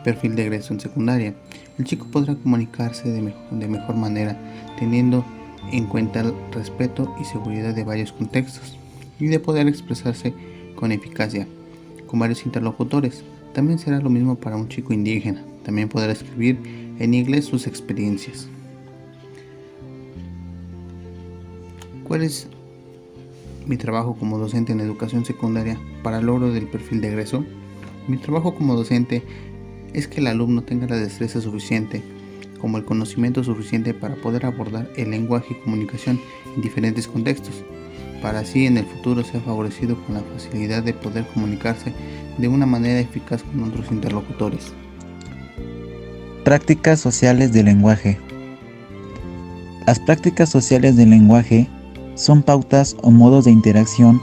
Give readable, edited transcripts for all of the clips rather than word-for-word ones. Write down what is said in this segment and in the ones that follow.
Perfil de egreso en secundaria. El chico podrá comunicarse de mejor manera, teniendo en cuenta el respeto y seguridad de varios contextos, y de poder expresarse con eficacia, con varios interlocutores. También será lo mismo para un chico indígena. También podrá escribir en inglés sus experiencias. ¿Cuál es mi trabajo como docente en educación secundaria para el logro del perfil de egreso? Mi trabajo como docente es que el alumno tenga la destreza suficiente, como el conocimiento suficiente para poder abordar el lenguaje y comunicación en diferentes contextos, para así en el futuro ser favorecido con la facilidad de poder comunicarse de una manera eficaz con otros interlocutores. Prácticas sociales del lenguaje. Las prácticas sociales del lenguaje son pautas o modos de interacción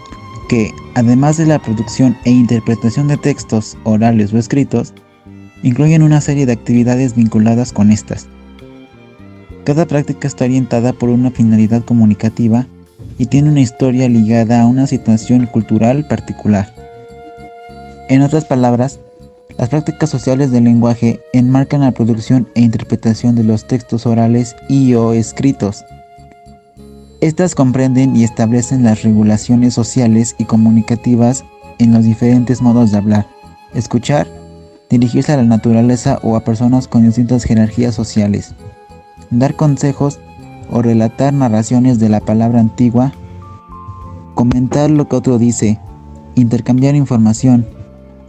que, además de la producción e interpretación de textos orales o escritos, incluyen una serie de actividades vinculadas con estas. Cada práctica está orientada por una finalidad comunicativa y tiene una historia ligada a una situación cultural particular. En otras palabras, las prácticas sociales del lenguaje enmarcan la producción e interpretación de los textos orales y/o escritos. Estas comprenden y establecen las regulaciones sociales y comunicativas en los diferentes modos de hablar, escuchar, dirigirse a la naturaleza o a personas con distintas jerarquías sociales, dar consejos o relatar narraciones de la palabra antigua, comentar lo que otro dice, intercambiar información,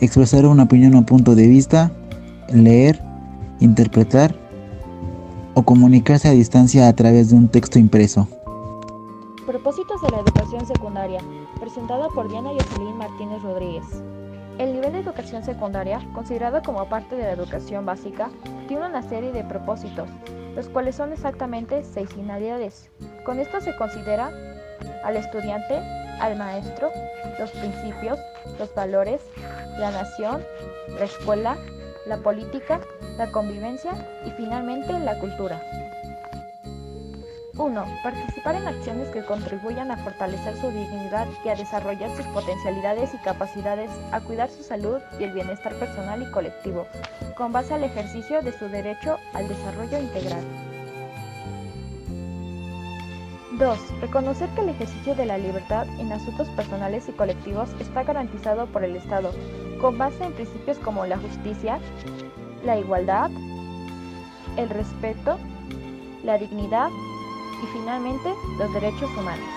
expresar una opinión o punto de vista, leer, interpretar o comunicarse a distancia a través de un texto impreso. Propósitos de la educación secundaria, presentada por Diana Jocelyn Martínez Rodríguez. El nivel de educación secundaria, considerado como parte de la educación básica, tiene una serie de propósitos, los cuales son exactamente 6 finalidades. Con esto se considera al estudiante, al maestro, los principios, los valores, la nación, la escuela, la política, la convivencia y finalmente la cultura. 1. Participar en acciones que contribuyan a fortalecer su dignidad y a desarrollar sus potencialidades y capacidades, a cuidar su salud y el bienestar personal y colectivo, con base al ejercicio de su derecho al desarrollo integral. 2. Reconocer que el ejercicio de la libertad en asuntos personales y colectivos está garantizado por el Estado, con base en principios como la justicia, la igualdad, el respeto, la dignidad y finalmente los derechos humanos.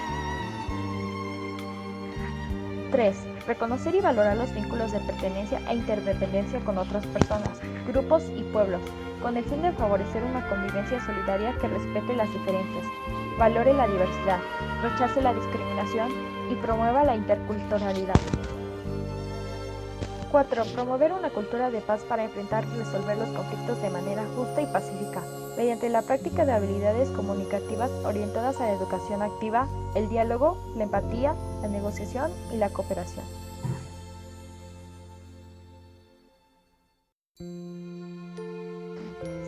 3. Reconocer y valorar los vínculos de pertenencia e interdependencia con otras personas, grupos y pueblos, con el fin de favorecer una convivencia solidaria que respete las diferencias, valore la diversidad, rechace la discriminación y promueva la interculturalidad. 4. Promover una cultura de paz para enfrentar y resolver los conflictos de manera justa y pacífica, mediante la práctica de habilidades comunicativas orientadas a la educación activa, el diálogo, la empatía, la negociación y la cooperación.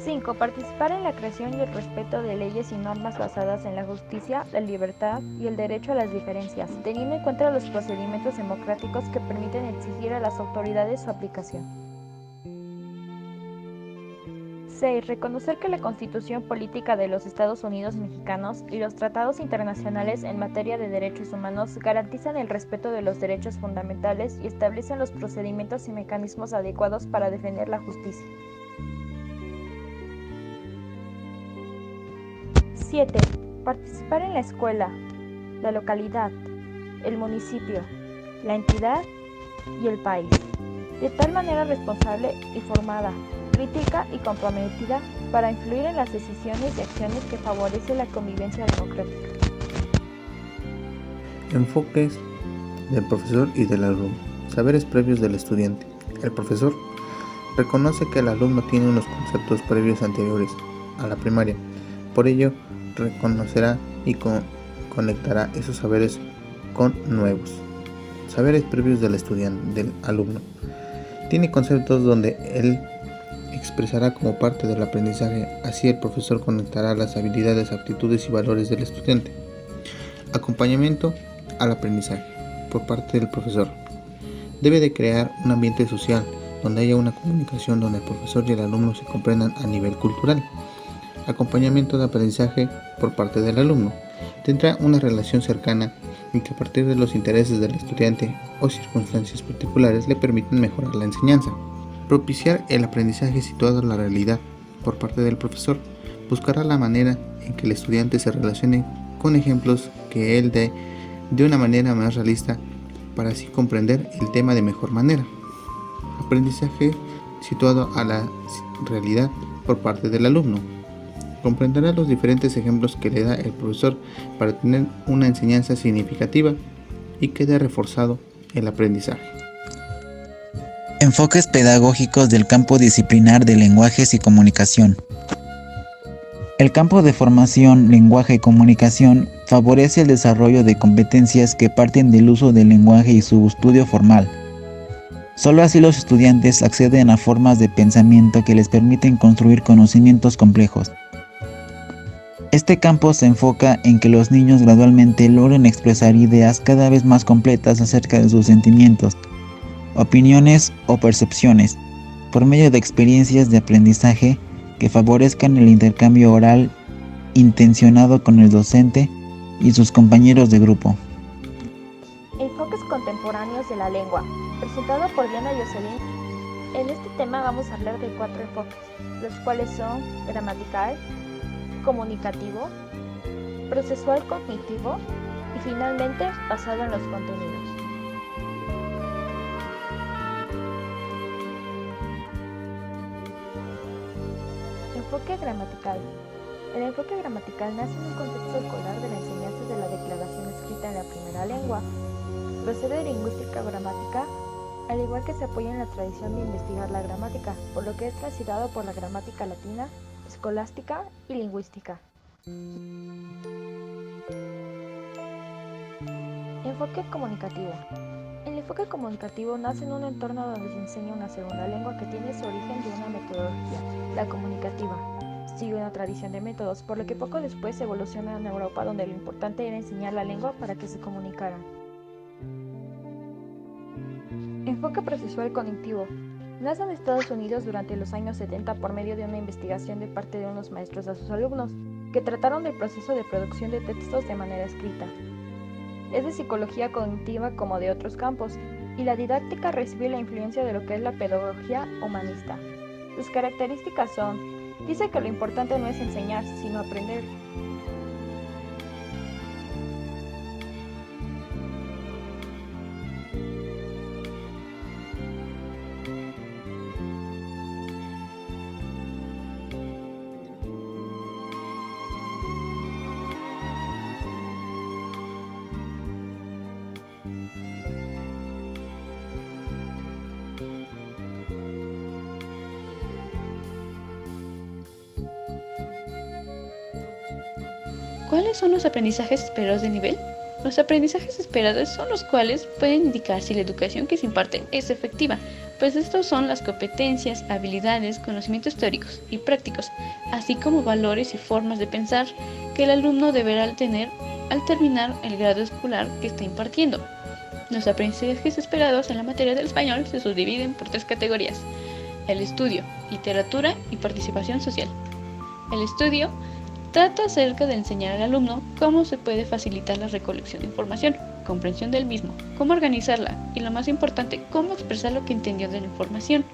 5. Participar en la creación y el respeto de leyes y normas basadas en la justicia, la libertad y el derecho a las diferencias, teniendo en cuenta los procedimientos democráticos que permiten exigir a las autoridades su aplicación. 6. Reconocer que la Constitución Política de los Estados Unidos Mexicanos y los tratados internacionales en materia de derechos humanos garantizan el respeto de los derechos fundamentales y establecen los procedimientos y mecanismos adecuados para defender la justicia. 7. Participar en la escuela, la localidad, el municipio, la entidad y el país, de tal manera responsable y formada, crítica y comprometida para influir en las decisiones y acciones que favorecen la convivencia democrática. Enfoques del profesor y del alumno. Saberes previos del estudiante. El profesor reconoce que el alumno tiene unos conceptos previos anteriores a la primaria. Por ello, reconocerá y conectará esos saberes con nuevos. Saberes previos del estudiante, del alumno. Tiene conceptos donde él expresará como parte del aprendizaje, así el profesor conectará las habilidades, aptitudes y valores del estudiante. Acompañamiento al aprendizaje. por parte del profesor. Debe de crear un ambiente social donde haya una comunicación donde el profesor y el alumno se comprendan a nivel cultural. Acompañamiento de aprendizaje por parte del alumno. Tendrá una relación cercana en que a partir de los intereses del estudiante o circunstancias particulares le permiten mejorar la enseñanza. Propiciar el aprendizaje situado en la realidad por parte del profesor. Buscará la manera en que el estudiante se relacione con ejemplos que él dé de una manera más realista para así comprender el tema de mejor manera. Aprendizaje situado a la realidad por parte del alumno. Comprenderá los diferentes ejemplos que le da el profesor para tener una enseñanza significativa y quede reforzado el aprendizaje. Enfoques pedagógicos del campo disciplinar de lenguajes y comunicación. El campo de formación, lenguaje y comunicación favorece el desarrollo de competencias que parten del uso del lenguaje y su estudio formal. Solo así los estudiantes acceden a formas de pensamiento que les permiten construir conocimientos complejos. Este campo se enfoca en que los niños gradualmente logren expresar ideas cada vez más completas acerca de sus sentimientos, opiniones o percepciones, por medio de experiencias de aprendizaje que favorezcan el intercambio oral intencionado con el docente y sus compañeros de grupo. Enfoques contemporáneos de la lengua, presentado por Diana Jocelyn. En este tema vamos a hablar de 4 enfoques, los cuales son gramatical, comunicativo, procesual cognitivo y finalmente basado en los contenidos. Enfoque gramatical. El enfoque gramatical nace en un contexto escolar de la enseñanza de la declaración escrita en la primera lengua. Procede de lingüística gramática, al igual que se apoya en la tradición de investigar la gramática, por lo que es transidado por la gramática latina, escolástica y lingüística. Enfoque comunicativo. El enfoque comunicativo nace en un entorno donde se enseña una segunda lengua que tiene su origen de una metodología, la comunicativa. Sigue una tradición de métodos, por lo que poco después evoluciona en Europa, donde lo importante era enseñar la lengua para que se comunicaran. Enfoque procesual cognitivo. Nace en Estados Unidos durante los años 70 por medio de una investigación de parte de unos maestros a sus alumnos, que trataron del proceso de producción de textos de manera escrita. Es de psicología cognitiva como de otros campos, y la didáctica recibe la influencia de lo que es la pedagogía humanista. Sus características son: dice que lo importante no es enseñar, sino aprender. ¿Cuáles son los aprendizajes esperados de nivel? Los aprendizajes esperados son los cuales pueden indicar si la educación que se imparte es efectiva, pues estos son las competencias, habilidades, conocimientos teóricos y prácticos, así como valores y formas de pensar que el alumno deberá tener al terminar el grado escolar que está impartiendo. Los aprendizajes esperados en la materia del español se subdividen por 3 categorías: el estudio, literatura y participación social. El estudio trata acerca de enseñar al alumno cómo se puede facilitar la recolección de información, comprensión del mismo, cómo organizarla y, lo más importante, cómo expresar lo que entendió de la información.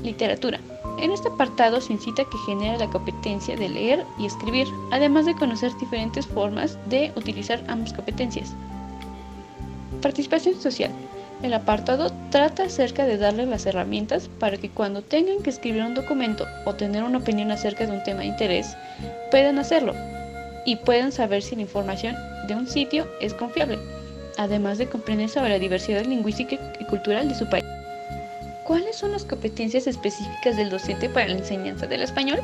Literatura. En este apartado se incita a que genere la competencia de leer y escribir, además de conocer diferentes formas de utilizar ambas competencias. Participación social. El apartado trata acerca de darles las herramientas para que cuando tengan que escribir un documento o tener una opinión acerca de un tema de interés, puedan hacerlo y puedan saber si la información de un sitio es confiable, además de comprender sobre la diversidad lingüística y cultural de su país. ¿Cuáles son las competencias específicas del docente para la enseñanza del español?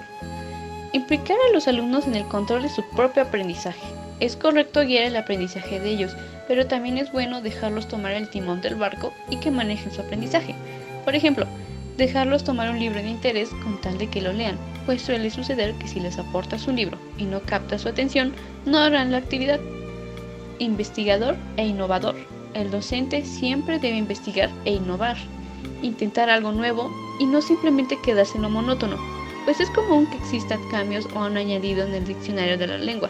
Implicar a los alumnos en el control de su propio aprendizaje. Es correcto guiar el aprendizaje de ellos, pero también es bueno dejarlos tomar el timón del barco y que manejen su aprendizaje. Por ejemplo, dejarlos tomar un libro de interés con tal de que lo lean, pues suele suceder que si les aportas un libro y no capta su atención, no harán la actividad. investigador e innovador. El docente siempre debe investigar e innovar, intentar algo nuevo y no simplemente quedarse en lo monótono, pues es común que existan cambios o un añadido en el diccionario de la lengua.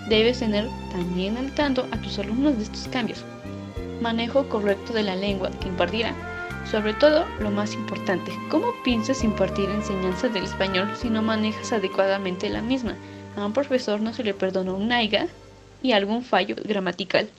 Debes tener también al tanto a tus alumnos de estos cambios. Manejo correcto de la lengua que impartirá. Sobre todo, lo más importante, ¿cómo piensas impartir enseñanza del español si no manejas adecuadamente la misma? A un profesor no se le perdona un aiga y algún fallo gramatical.